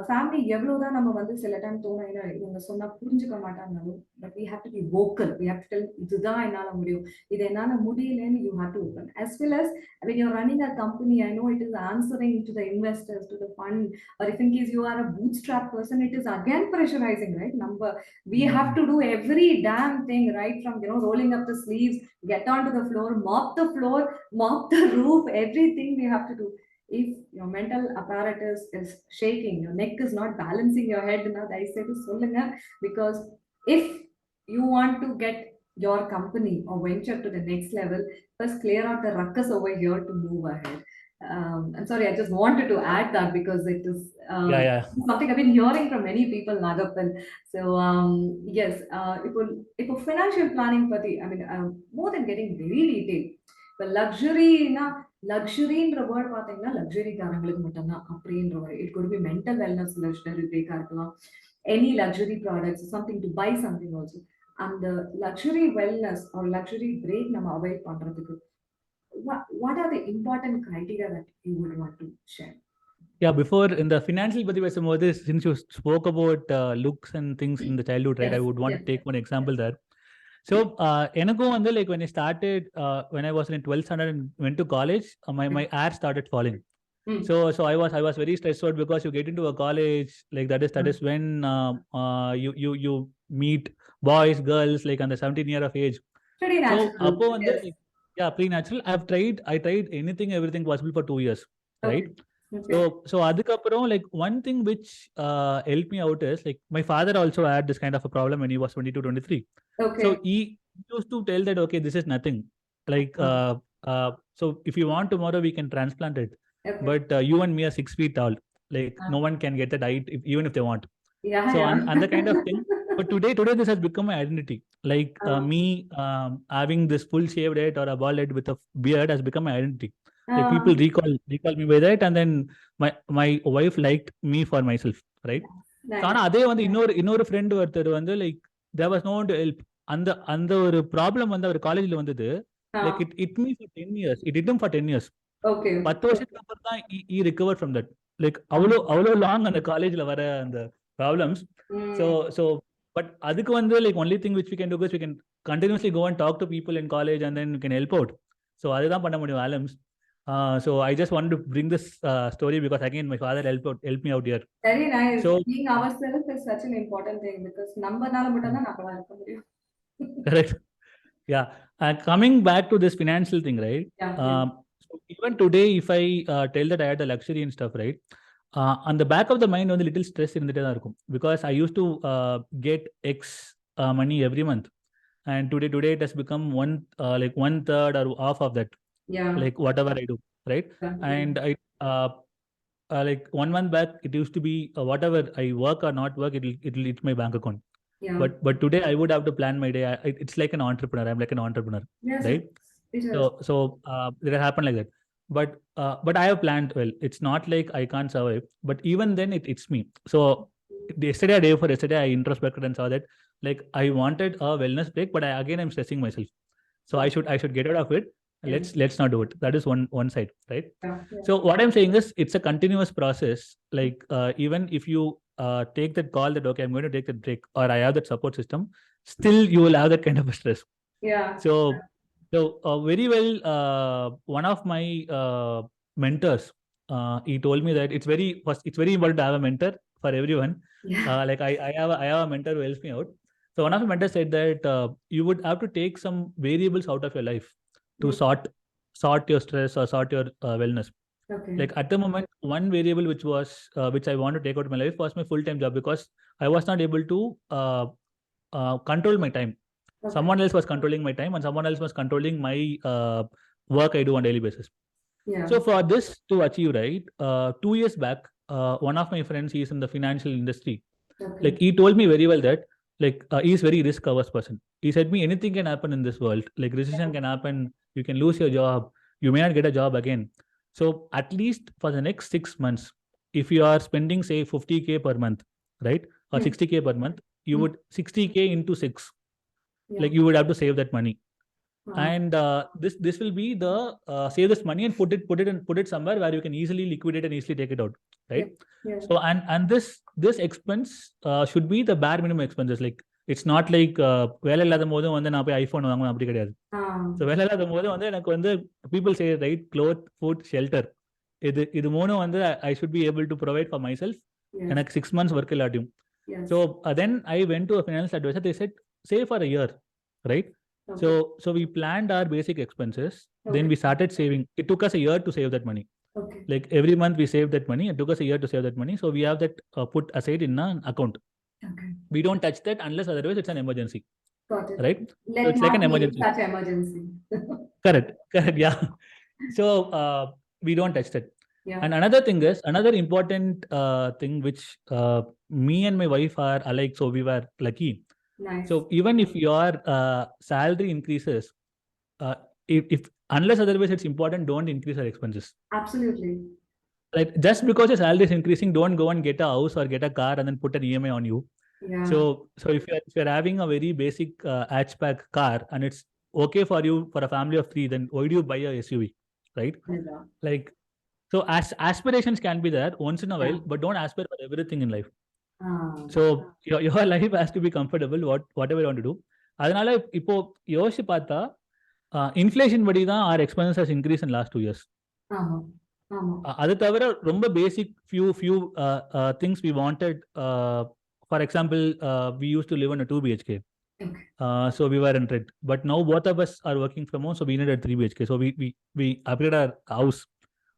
family எவ்வளவுதான் நம்ம வந்து சில time தோணும், ஏன்னா இவங்க சொன்னா புரிஞ்சுக்க மாட்டாங்கனாலும், but we have to be vocal. We have to tell இதுதான் என்னால முடியும், இது என்னால முடியலன்னு you have to open. As well as when you're running a company, I know it is answering to the investors, to the fund, or if in case you are a bootstrap person, it is again pressurizing, right? We have to do every damn thing, right from rolling up the sleeves, get onto the floor, mop the roof, everything we have to do. If your mental apparatus is shaking, your neck is not balancing your head, I say to solunga, because if you want to get your company or venture to the next level, first clear out the ruckus over here to move ahead. I'm sorry, I just wanted to add that because it is something I've been hearing from many people, Naggappan. So yes, இப்போ financial planning பத்தி, I mean, more than getting very detailed, இப்போ லக்ஸுரின்ற word பார்த்தீங்கன்னா லக்ஸுரிக்காரங்களுக்கு மட்டும்தான் அப்படின்ற ஒரு, it could be mental wellness luxury பிரேக்கா இருக்கலாம், any luxury products, something to buy something also. அந்த லக்ஸுரி வெல்னஸ் ஒரு லக்ஸுரி பிரேக் நம்ம அவாய்ட் பண்றதுக்கு what are the important criteria that you would want to share? Yeah, before in the financial பத்தி பேசும்போது, since you spoke about looks and things in the childhood, right? I would want to take one example there. So எனக்கும் வந்து like when I started, when I was in 12th standard and went to college, my hair started falling. So I was very stressed out, because you get into a college like that is when you meet boys, girls like under 17 year of age. Pretty natural. So அப்போ வந்து pretty natural. I tried anything, everything possible for 2 years, right? Okay. So அதுக்கப்புறம் like one thing which helped me out is like my father also had this kind of a problem when he was 22, 23. Okay. So he used to tell that, okay, this is nothing. Like so if you want tomorrow, we can transplant it. Okay. But you and me are 6 feet tall. Like no one can get that height even if they want. Yeah. So and the kind of thing. But today this has become my identity. Like me having this full shaved head or a bald head with a beard has become my identity. Like people recall me by that, and then my wife liked me for myself, right? Nice. So ஆனா அதே வந்து இன்னொரு friend ஒருத்தர் வந்து like there was no one to help. அந்த ஒரு problem வந்து அவர் காலேஜ்ல வந்தது. Like it me for 10 years. It hit him for 10 years. Okay. 10 வருஷத்துக்கு அப்புறம் தான் he recovered from that. Like அவ்வளோ லாங் அந்த காலேஜ்ல வர அந்த ப்ராப்ளம்ஸ். So but அதுக்கு வந்து like only thing which we can do is we can continuously go and talk to people in college, and then we can help out. So அதுதான் பண்ண முடியும் ஆலம்ஸ். So I just wanted to bring this story because again my father helped me out here. Very nice. So being ourselves is such an important thing, because நம்மனால மட்டும் தான் நம்மளா இருக்க முடியும். Correct. Yeah. Coming back to this financial thing, right? Yeah. So even today, if I tell that I had the luxury and stuff, right? On the back of the mind, வந்து little stress இருந்துட்டே தான் இருக்கும், because I used to get X money every month, and today it has become like 1/3 or half of that. Yeah. Like whatever I do, right? Yeah. And I like 1 month back, it used to be whatever I work or not work, it'll hit my bank account. Yeah. But today I would have to plan my day. It's like an entrepreneur. I'm like an entrepreneur, yes, right? So it happened like that. But I have planned well. It's not like I can't survive. But even then, it's me. So yesterday I introspected and saw that like I wanted a wellness break, but I'm stressing myself. So I should get out of it. Yeah. Let's not do it. That is one side, right? Yeah. So what I'm saying is it's a continuous process. Like even if you take that call that okay, I'm going to take that break, or I have that support system, still you will have that kind of a stress. Yeah. So very well, one of my mentors he told me that it's very important to have a mentor for everyone. Yeah. Like I have a mentor who helps me out. So one of my mentors said that you would have to take some variables out of your life to sort your stress or sort your wellness. Okay. Like at the moment, one variable which I want to take out of my life was my full-time job, because I was not able to control my time. Okay. Someone else was controlling my time, and someone else was controlling my work I do on daily basis. Yeah. So for this to achieve, right, 2 years back, one of my friends, he is in the financial industry. Okay. Like he told me very well that he is very risk averse person. He said me anything can happen in this world. Like recession can happen, you can lose your job, you may not get a job again. So at least for the next 6 months, if you are spending say 50K per month, right, or 60K per month, you would 60K into 6. Yeah. Like you would have to save that money. And this will be the save this money and put it somewhere where you can easily liquidate and easily take it out, right? Yeah. So and this expense should be the bare minimum expenses. Like it's not like வேலை இல்லாத போதும் வந்து நான் போய் iPhone வாங்குவேன், அப்படி கிடையாது. So வேலை இல்லாத போதும் வந்து எனக்கு வந்து people say right, cloth, food, shelter, இது மூணும் வந்து I should be able to provide for myself. எனக்கு 6 months work இல்லாட்டியும். So then I went to a financial advisor. They said save for a year, right? Okay. So we planned our basic expenses. Okay. Then we started saving. It took us a year to save that money. Okay. Like every month we saved that money. It took us a year to save that money. So we have that put aside in an account. Okay. We don't touch that unless otherwise it's an emergency. Got it. Right? So it's like an emergency. Such emergency. Correct. Yeah. So we don't touch that. Yeah. And another important thing which me and my wife are alike. So we were lucky. Nice. So even if your salary increases, if unless otherwise it's important, don't increase your expenses. Absolutely. Like just because your salary is increasing, don't go and get a house or get a car and then put an EMI on you. Yeah. So if you're having a very basic hatchback car and it's okay for you for a family of 3, then why do you buy a SUV, right? Yeah. Like so aspirations can be there once in a while, but don't aspire for everything in life. So your life has to be comfortable, whatever you want to do. அதனால இப்போ யோசிச்சு பார்த்தா inflation படி தான் our expenses has increased in last 2 years. அது தவிர ரொம்ப பேசிக் few things we wanted. For example, we used to live in a 2 BHK. Okay. So we were in rent, but now both of us are working from home, so we needed 3 BHK. So we upgraded our house.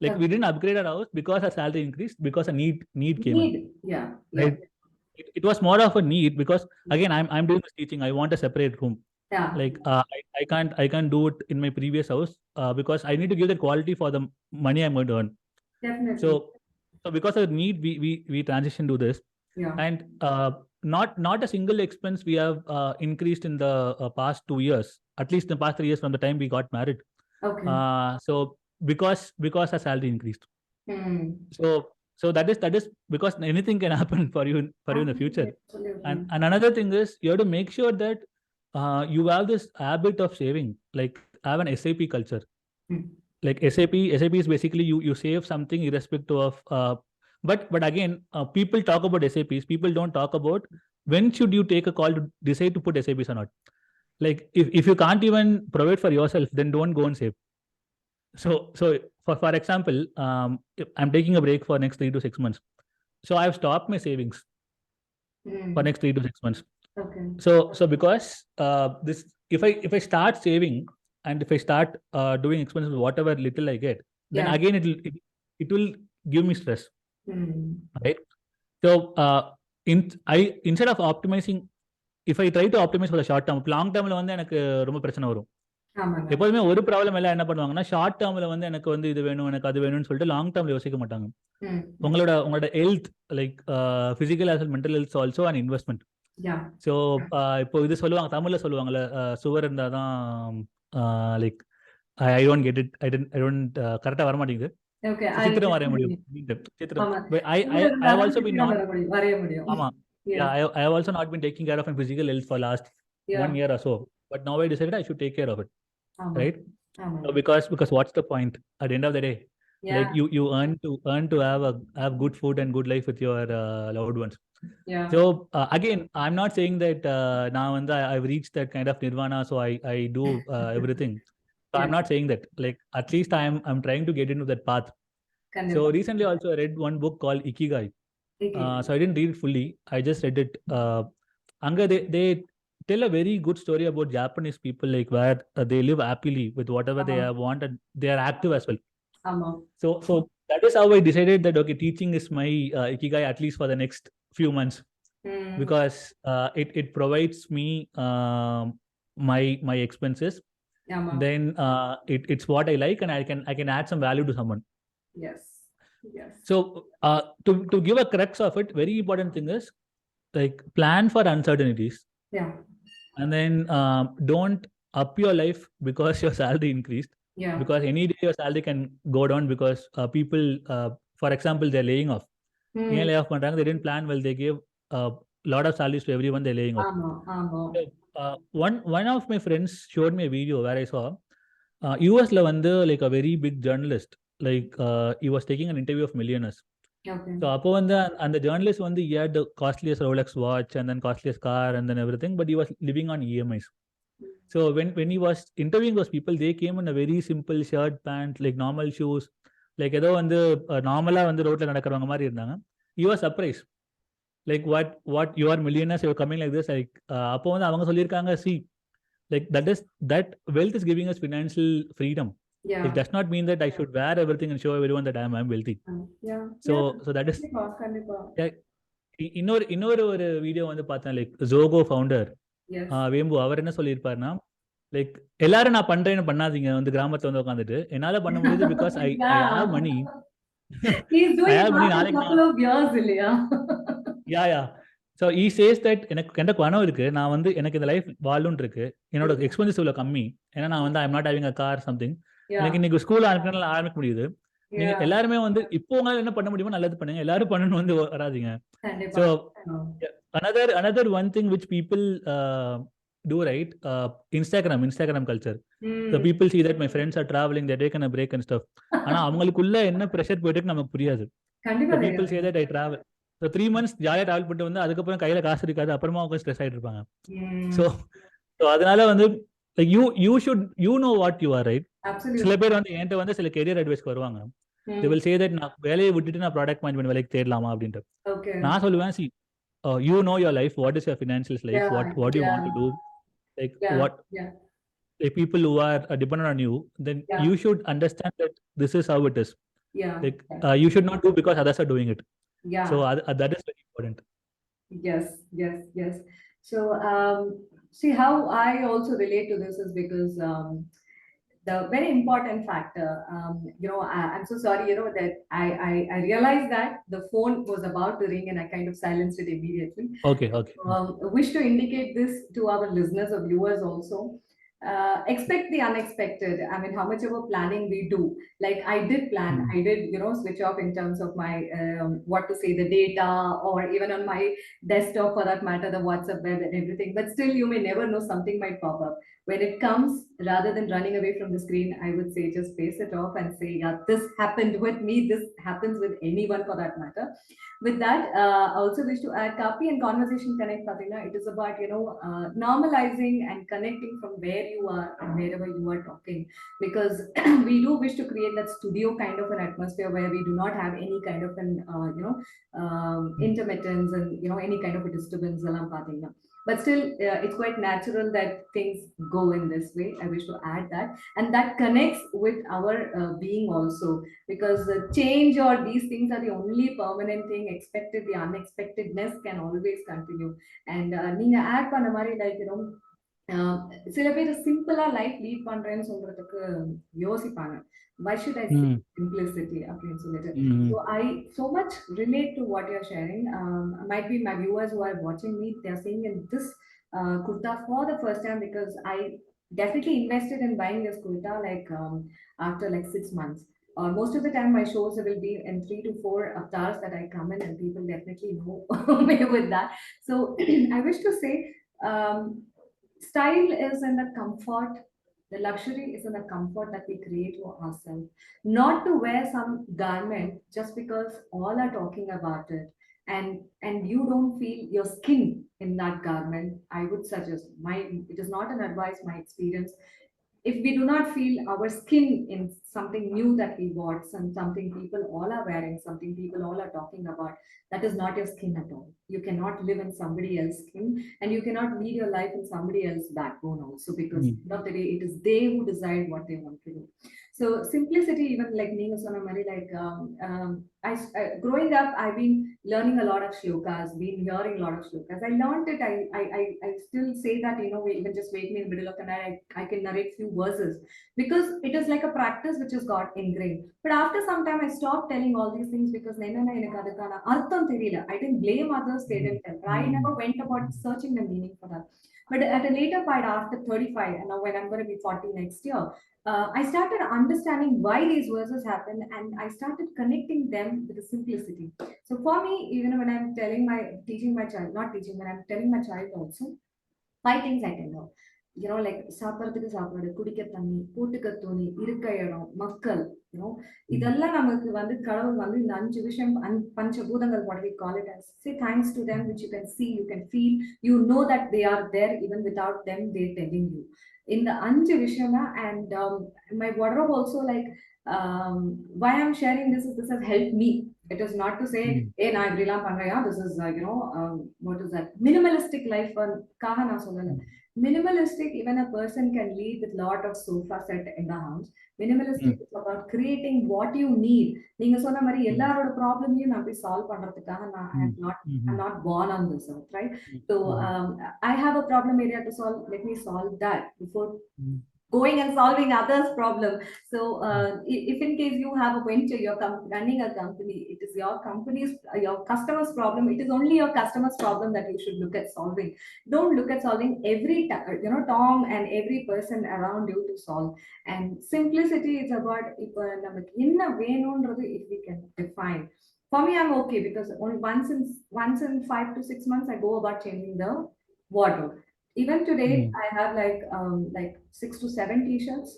Like we didn't upgrade our house because our salary increased, because a need came in. Yeah. Right. It was more of a need, because again I'm doing this teaching. I want a separate room. Yeah. Like I can't do it in my previous house because I need to give that quality for the money I'm going to earn. Definitely. So because of the need, we transition to this. Yeah. And not a single expense we have increased in the past 2 years. At least in the past 3 years from the time we got married. Okay. So because our salary increased. So that is because anything can happen for you in the future. And another thing is you have to make sure that you have this habit of saving. Like have an SAP culture. Like SAP is basically you save something irrespective of. But again, people talk about SAPs. People don't talk about when should you take a call to decide to put SAPs or not. Like if you can't even provide for yourself, then don't go and save. So for example, I'm taking a break for next 3 to 6 months. So I've stopped my savings for next 3 to 6 months. Okay. So because this, if I start saving and if I start doing expenses whatever little I get, then again it will give me stress. Right? So instead of optimizing, if I try to optimize for the short term, long term la வந்து எனக்கு ரொம்ப பிரச்சனை வரும். எப்போதுமே ஒரு problem எல்லாம் என்ன பண்ணுவாங்கன்னா, ஷார்ட் டேர்ம்ல வந்து எனக்கு வந்து இது வேணும், எனக்கு அது வேணும்னு சொல்லிட்டு லாங் டேர்ம்ல யோசிக்க மாட்டாங்க. உங்களோட health, like physical as well mental health also and investment. So இப்போ இது சொல்லுவாங்க, தமிழ்ல சொல்லுவாங்கல்ல, சுவர் இருந்தாதான் like I don't get it, I don't கரெக்டா வர மாட்டேங்குது. சித்திரம் வரைய முடியும். சித்திரம் I have also been not வரைய முடியும். ஆமா. I have also not been taking care of my physical health for last 1 year or so. But now I decided I should take care of it. Right? So because what's the point at the end of the day? Yeah. Like you earn to have good food and good life with your loved ones. Yeah. So again, I'm not saying that now and I've reached that kind of nirvana, so I do everything. So I'm not saying that. Like at least I'm trying to get into that path. So recently also I read one book called Ikigai. So I didn't read it fully. I just read it. Anga, they tell a very good story about Japanese people, like where they live happily with whatever they want, and they are active as well. So that is how I decided that okay, teaching is my Ikigai, at least for the next few months, because it provides me my expenses. Then it's what I like, and I can add some value to someone. So to give a crux of it, very important thing is like plan for uncertainties. And then don't up your life because your salary increased. Because any day your salary can go down because people, for example, they're laying off. They didn't plan well. They gave a lot of salaries to everyone they're laying off. So, one of my friends showed me a video where I saw US la like a very big journalist, like he was taking an interview of millionaires. So அப்போ வந்து அந்த journalist வந்து he had the costliest Rolex watch and then costliest car and then everything, but he was living on EMIs. So when he was interviewing those people, they came in a very simple shirt, pant, like normal shoes, like ஏதோ வந்து நார்மலா வந்து ரோட்ல நடக்கிறவங்க மாதிரி இருந்தாங்க. He was surprised, like what you are millionaires, you are coming like this, like அப்போ வந்து அவங்க சொல்லியிருக்காங்க, see, like that wealth is giving us financial freedom. It does not mean that I should wear everything and show everyone that I'm wealthy. So that is இன்னொரு ஒரு video வந்து பார்த்தேன், like Joko founder வேம்பு, அவர் என்ன சொல்லியிருப்பாருன்னா, like எல்லாரும் நான் பண்றேன்னு பண்ணாதீங்க, வந்து கிராமத்துல வந்து உட்காந்துட்டு என்னால பண்ண முடியுது because I have money. I have money நாளைக்கு. Yeah so he says that எனக்கு பணம் இருக்கு, நான் வந்து எனக்கு இந்த லைஃப் வாழணும்னு இருக்கு, என்னோட எக்ஸ்பென்சஸ் இவ்வளோ கம்மி, ஏன்னா நான் வந்து I'm not having a car something, எனக்கு இன்னைக்கு ஸ்கூல் ஆரம்பிக்க முடியுது. நீங்க எல்லாருமே வந்து இப்போ உங்களால என்ன பண்ண முடியுமோ நல்லது பண்ணுங்க, எல்லாரும் பண்ணணும் வந்து வராதிங்க. So another one thing which people do, right, Instagram culture. So people see that my friends are traveling, they're taking a break and stuff. ஆனா அவங்களுக்குள்ள என்ன ப்ரெஷர் போயிட்டு நமக்கு புரியாது. So people say that I travel. So 3 months ஜாலியா travel பண்ணிட்டு வந்து அதுக்கப்புறம் கையில காசு இருக்காது, அப்புறமா அவங்க ஸ்ட்ரெஸ் ஆயிட்டு இருப்பாங்க. ஸோ அதனால வந்து like you know what you are, right? சில பேர் வந்து என்கிட்ட வந்து சில கெரியர் அட்வைஸ்க்கு வருவாங்க. They will say that நான் வேலையை விட்டுட்டு நான் ப்ராடக்ட் மேனேஜ்மெண்ட் வேலைக்கு தேடலாமா அப்படின்ட்டு. நான் சொல்லுவேன், see, you know your life, what is your financial life, what do you want to do, like like people who are dependent on you, then you should understand that this is how it is. Like you should not do because others are doing it. So that is very important. Yes. So see, how I also relate to this is because the very important factor, I'm so sorry, that I realized that the phone was about to ring and I kind of silenced it immediately. Okay. Wish to indicate this to our listeners or viewers also. Expect the unexpected. I mean, how much of a planning we do. Like I did plan, I did, switch off in terms of my, what to say, the data, or even on my desktop for that matter, the WhatsApp web and everything. But still, you may never know, something might pop up. When it comes, rather than running away from the screen, I would say just face it off and say, yeah, this happened with me. This happens with anyone for that matter. With that, I also wish to add Kaapi and Conversation Connect, Fatina. It is about, normalizing and connecting from where you are and wherever you are talking. Because we do wish to create that studio kind of an atmosphere where we do not have any kind of an, intermittence and, any kind of a disturbance. But still, it's quite natural that things go in this way. I wish to add that. And that connects with our being also. Because change or these things are the only permanent thing. Expected, the unexpectedness can always continue. And நீங்க add பண்ண மாதிரி, like, சில பேர் சிம்பிளா life lead பண்றேன்னு சொல்றதுக்கு யோசிப்பாங்க. Why should I say simplicity அப்படின்னு சொல்லிட்டு. So I so much relate to what you're sharing. Might be my viewers who are watching me, they're seeing in this kurta for the first time, because I definitely invested in buying this kurta like after like 6 months. Most of the time my shows will be in 3 to 4 avatars that I come in, and people definitely know me with that. So I wish to say, style is in the comfort, the luxury is in the comfort that we create for ourselves. Not to wear some garment just because all are talking about it, and you don't feel your skin in that garment. I would suggest, it is not an advice, my experience. if we do not feel our skin in something new that we bought, something people all are wearing, something people all are talking about, that is not your skin at all. You cannot live in somebody else's skin, and you cannot lead your life in somebody else's backbone also, because Mm. end of the day it is they who decide what they want to do. So simplicity, even like Nina Sonamari, like growing up, I've been learning a lot of shlokas, been hearing a lot of shlokas. I learned it. I still say that, even just wake me in the middle of the night, I can narrate few verses, because it is like a practice which has got ingrained. But after some time, I stopped telling all these things because I didn't blame others, they didn't tell. I never went about searching the meaning for that. But at a later point, after 35, and now when I'm going to be 40 next year, I started understanding why these verses happen, and I started connecting them with the simplicity. So for me, even when I'm teaching my child, not teaching, when I'm telling my child also, five things I can know. Like சாப்பிட்றதுக்கு சாப்பாடு, குடிக்க தண்ணி, போட்டுக்க துணி, இருக்க இடம், மக்கள், இதெல்லாம் நமக்கு கடவுள் இந்த அஞ்சு விஷயம், பஞ்சபூதங்கள், what we call it as. Say thanks to them, which you can see, you can feel, that they are there even without them, they're telling you. In the அஞ்சு விஷயமா, and my wardrobe also, like, why I'm sharing this has helped me. It is not to say, hey, na இப்படிலாம் பண்றேன், this is, what is that? Minimalistic life. Minimalistic, even a person can lead with lot of sofa set in the house. Minimalistic is about creating what you need. நீங்க சொன்ன மாதிரி எல்லாரோட ப்ராப்ளமையும் நான் போய் solve பண்றதுக்காக I'm not born on this earth, right? So I have a problem area to solve. Let me solve that before going and solving others' problem. So, if in case you have a venture, you're running a company, it is your company's, your customer's problem. It is only your customer's problem that you should look at solving. Don't look at solving every, Tom and every person around you to solve. And simplicity is about if we can define. For me, I'm okay because only once in 5 to 6 months, I go about changing the wardrobe. Even today, I have like 6 to 7 t-shirts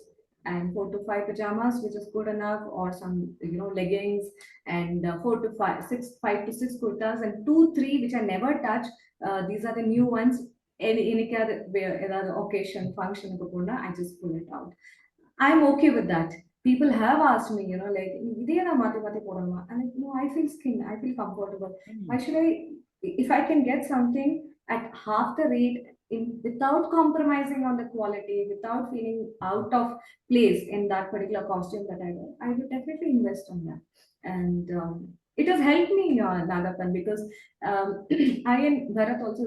and 4 to 5 pajamas, which is good enough, or some leggings, and 5 to 6 kurtas, and 2 3 which I never touch. These are the new ones. Any other occasion, function, I just pull it out. I'm okay with that. People have asked me, like, and no, I feel skin, I feel comfortable. Why should I, if I can get something at half the rate, without compromising on the quality, without feeling out of place in that particular costume that I wear, I would definitely invest on that. And it has helped me, Naggappan, because I and Bharat also,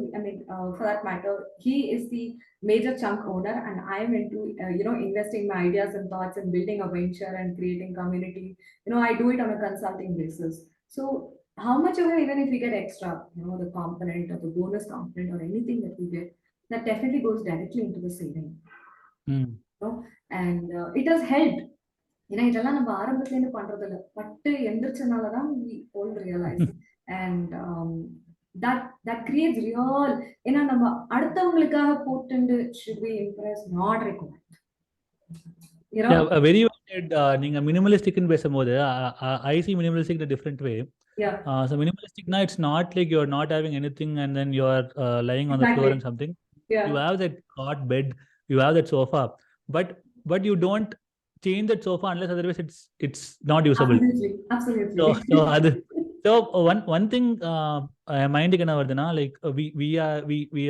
for that matter, he is the major chunk owner, and I am into, investing my ideas and thoughts and building a venture and creating community. I do it on a consulting basis. So how much of it, even if we get extra, the component or the bonus component or anything that we get, that definitely goes directly into the saving. And it has helped. இதெல்லாம் நம்ம ஆரம்பத்துல இருந்து பண்றது இல்ல, பட்டு எந்திரிச்சனாலதான் we all realize. And that creates real, ஏன்னா நம்ம அடுத்தவங்களுக்காக போட்டு should we impress, not required. Very well said. நீங்க minimalistic ன்னு பேசும்போது I see minimalistic in a different way. So minimalistic now, it's not like you're not having anything and then you're lying on the floor and something. You have that cot bed, you have that sofa, but you don't change that sofa unless otherwise it's not usable. Absolutely. So one thing mind kana vardana, like we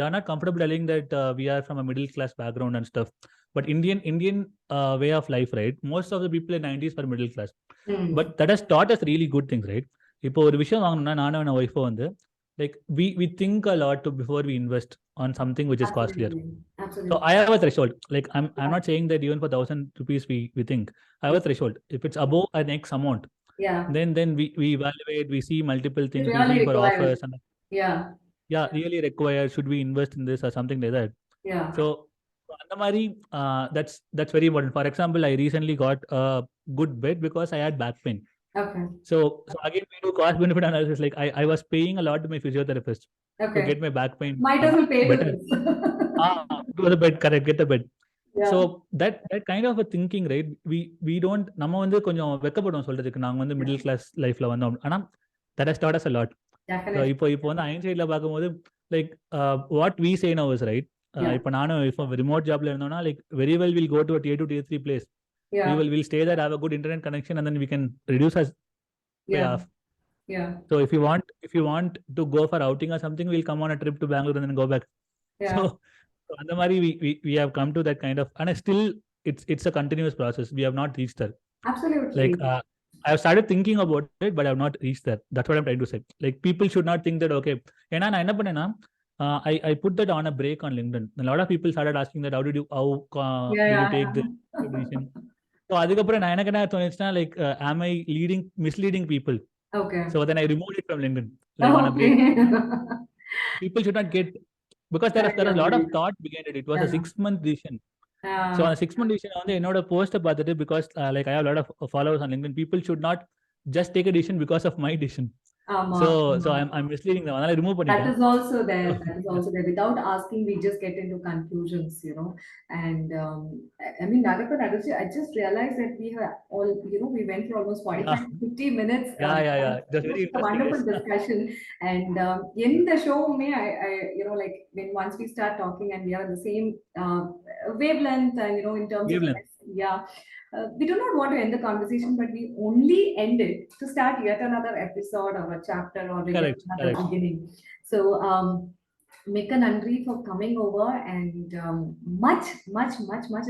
are not comfortable telling that we are from a middle class background and stuff, but Indian way of life, right? Most of the people in 90s were middle class, but that has taught us really good things, right? இப்போ ஒரு விஷயம் வாங்கணும்னா நானும் என் ஒய்ஃபோ like we think a lot before we invest on something which is costlier. So I have a threshold. Like I'm not saying that even for 1,000 rupees we think. I have a threshold. If it's above an X amount, then we evaluate, we see multiple things, we see for offers, and really required, should we invest in this or something like that. So that's very important. For example, I recently got a good bed because I had back pain. Okay. So again, we do cost benefit analysis. Like I was paying a lot to my physiotherapist to get my back pain. Might as well pay better. Do the bed, correct? Get the bed. So that kind of a thinking, right? We don't. நம்ம கொஞ்சம் வெக்கப்படுவோம் சொல்றதுக்கு நாங்க middle class lifeல வந்தோம். ஆனா that has taught us a lot. So இப்போ hindsightல பார்க்கும்போது, like what we say now is right. இப்போ நானும் இப்போ ரிமோட் ஜாப்ல இருந்தோம்னா like very well will go to tier 2 tier 3 place. We'll stay there, have a good internet connection, and then we can reduce our pay off. So if you want to go for outing or something, we'll come on a trip to Bangalore and then go back. So அந்த மாதிரி we have come to that kind of, and still it's a continuous process. We have not reached there. Absolutely. Like I have started thinking about it, but I have not reached there. That's what I'm trying to say. Like people should not think that okay. ஏன்னா நான் என்ன பண்ணேன்னா I put that on a break on LinkedIn. A lot of people started asking that how did you take this decision? So அதுக்கப்புறம் நான் எனக்கு என்ன தோணுச்சுன்னா like am I misleading people? Okay. So then I removed it from LinkedIn. Like on a break. People should not get, because there is a lot of thought behind it. It was a 6-month decision. So on a 6-month decision வந்து என்னோட post பார்த்துட்டு, because like I have a lot of followers on LinkedIn, people should not just take a decision because of my decision. So I'm misleading them. அதனால remove பண்ணிட்டேன். That is also there. Without asking, we just get into conclusions, And I mean, Naggappan, I just realized that we have all, we went for almost 45 to 50 minutes. Yeah. That's very interesting. Wonderful discussion. And in the show, I like when once we start talking and we are in the same wavelength, and in terms of we do not want to end the conversation, but we only end it to start yet another episode or a chapter or another beginning. So, Mika Nandri for coming over, and much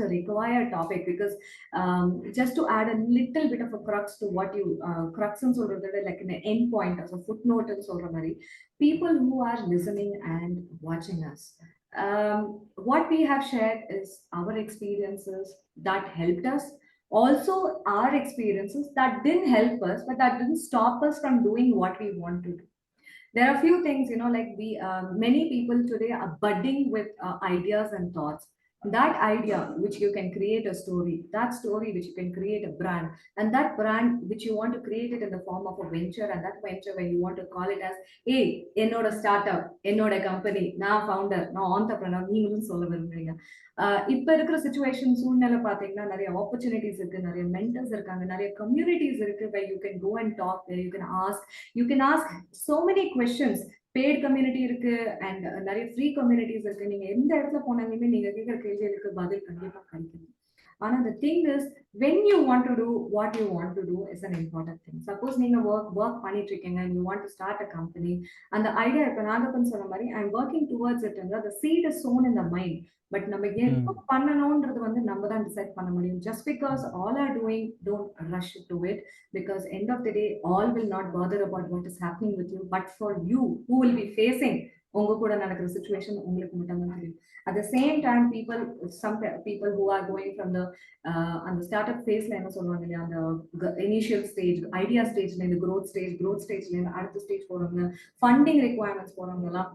a required topic, because just to add a little bit of a crux to what you crux and sort of like an end point as a footnote and sort of people who are listening and watching us. What we have shared is our experiences that helped us. Also, our experiences that didn't help us, but that didn't stop us from doing what we want to do. There are a few things, like many people today are budding with ideas and thoughts. That idea which you can create a story, that story which you can create a brand, and that brand which you want to create it in the form of a venture, and that venture when you want to call it as, hey, ennoda startup, ennoda company, na founder, na entrepreneur, நீங்களும் சொல்ல விரும்புறீங்க. இப்ப இருக்கிற situation சூழ்நிலை பாத்தீங்கன்னா நிறைய opportunities இருக்கு, நிறைய மென்டர்ஸ் இருக்காங்க, நிறைய கம்யூனிட்டிஸ் இருக்கு, where you can go and talk, where you can ask so many questions. Paid community இருக்கு and நிறைய free communities இருக்கு. நீங்க எந்த இடத்துல போனாலுமே நீங்க கேட்கிற கேள்விகளுக்கு பதில் கண்டிப்பா கிடைக்கும். ஆனா the thing is, when you want to do what you want to do is an important thing. Suppose நீங்க work பண்ணிட்டு இருக்கீங்க and you want to start a company, and the idea, இப்ப நாகப்பன் சொன்ன மாதிரி, I'm working towards it, and the seed is sown in the mind. But நம்ம என்ன பண்ணணும்ன்றது வந்து நம்ம தான் டிசைட் பண்ண முடியும். Just because all are doing, don't rush to it, because end of the day all will not bother about what is happening with you, but for you who will be facing உங்க கூட நடக்கிற situation உங்களுக்கு மட்டும் தான் தெரியும். At the same time, some people who are going from the அந்த startup phaseல என்ன சொல்லுவாங்க இல்லையா, அந்த initial stage, idea stageல இருந்து growth stageல இருந்து அடுத்த stage போறவங்க, funding requirements போறவங்க எல்லாம்,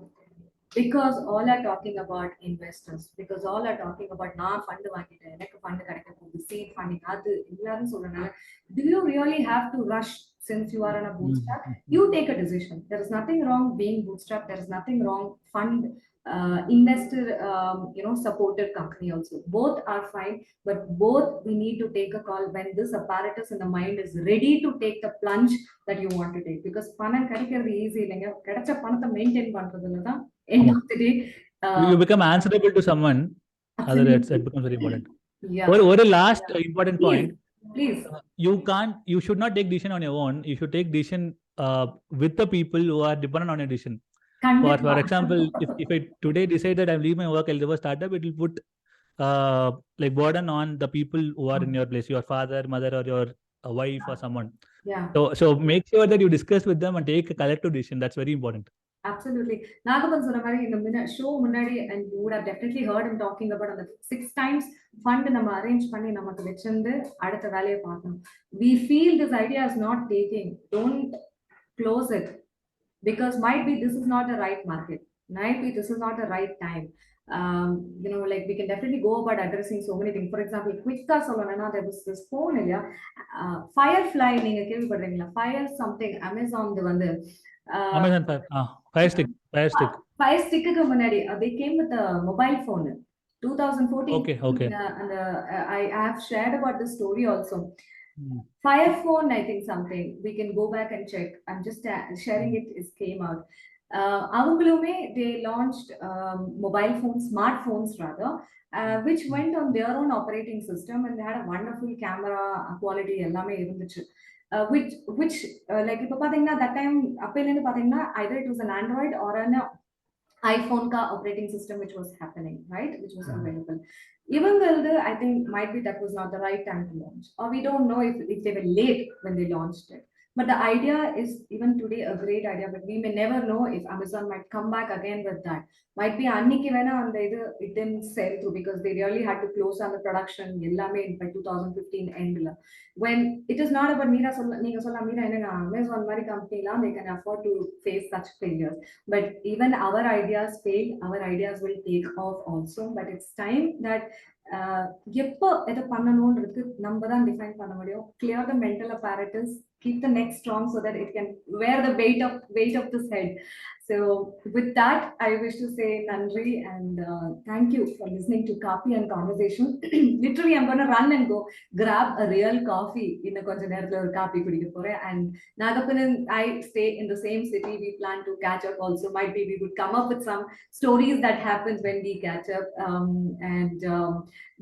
because all are talking about investors, because all are talking about நான் ஃபண்ட் வாங்கிட்டேன், எனக்கு ஃபண்ட் கிடைக்க போகுது, seed funding, அது எல்லாரும் சொல்றனால, do you really have to rush? Since you are on a bootstrap, you take a decision. There is nothing wrong being bootstrap. There is nothing wrong fund investor supported company also. Both are fine, but both we need to take a call when this apparatus in the mind is ready to take the plunge that you want to take. Because பணம் கிடைக்கிறது easy இல்லைங்க, கிடைச்ச பணத்தை maintain பண்றதுல தான் end of the day you become answerable to someone. That becomes very important. Or a last important point. Please. You should not take decision on your own. You should take decision with the people who are dependent on your decision. For example, if I today decide that I'm leaving my work, I'll do a startup, it will put like burden on the people who are in your place, your father, mother, or your wife or someone. So make sure that you discuss with them and take a collective decision. That's very important. Absolutely. Naggappan சொன்ன மாதிரி இந்த show முன்னாடி, and you would have definitely heard him talking about அந்த 6 times fund நம்ம arrange பண்ணி நமக்கு வச்சிருந்து அடுத்த வேலையை பார்க்கணும். We feel this idea is not taking, don't close it, because might be this is not the right market, might be this is not the right time. Like we can definitely go about addressing so many things. For example, quick-ஆ சொல்லணும்னா, there was this phone இல்லையா, Firefly, நீங்க கேள்விப்படுறீங்களா? Fire something, Amazon வந்து Amazon Fire Stick. Fire Stick க்கு முன்னாடி they came with a mobile phone 2014. Okay. And I have shared about this story also. Fire phone, I think something we can go back and check. I'm just sharing it came out. They launched mobile phones, smartphones rather, which went on their own operating system, and they had a wonderful camera quality எல்லாமே இருந்துச்சு. Which like இப்போ பாத்தீங்கன்னா that time அப்பையில இருந்து பாத்தீங்கன்னா either it was an Android or an iPhone ka operating system which was happening, right? Which was available. Even though I think might be that was not the right time to launch, or we don't know if they were late when they launched it. But the idea is even today a great idea, but we may never know if Amazon might come back again with that. Might be anniki vena and it didn't sell through because they really had to close down the production ellame in by 2015 end la. When it is not about Meera neenga solla Meera enna Amazon mari company la they can afford to face such failures. But even our ideas fail, our ideas will take off also. But it's time that எப்போ எதை பண்ணணும்ன்றது நம்ம தான் define பண்ண முடியும். Clear the mental apparatus, keep the neck strong so that it can wear the weight of this head. So with that, I wish to say Nandri and thank you for listening to Kaapi and Conversation. Literally, I'm going to run and go grab a real coffee in a konja nerathula or coffee kudikka poren. And Naggappan and I stay in the same city. We plan to catch up also. Might be we would come up with some stories that happens when we catch up. And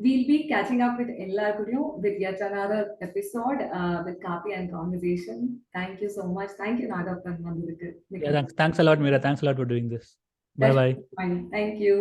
we'll be catching up with Ellarkudiyum with yet another episode with Kaapi and Conversation. Thank you so much. Thank you, Naggappan. Yeah, thanks a lot, Meera. Thanks a lot for doing this. Bye bye. Fine. Thank you.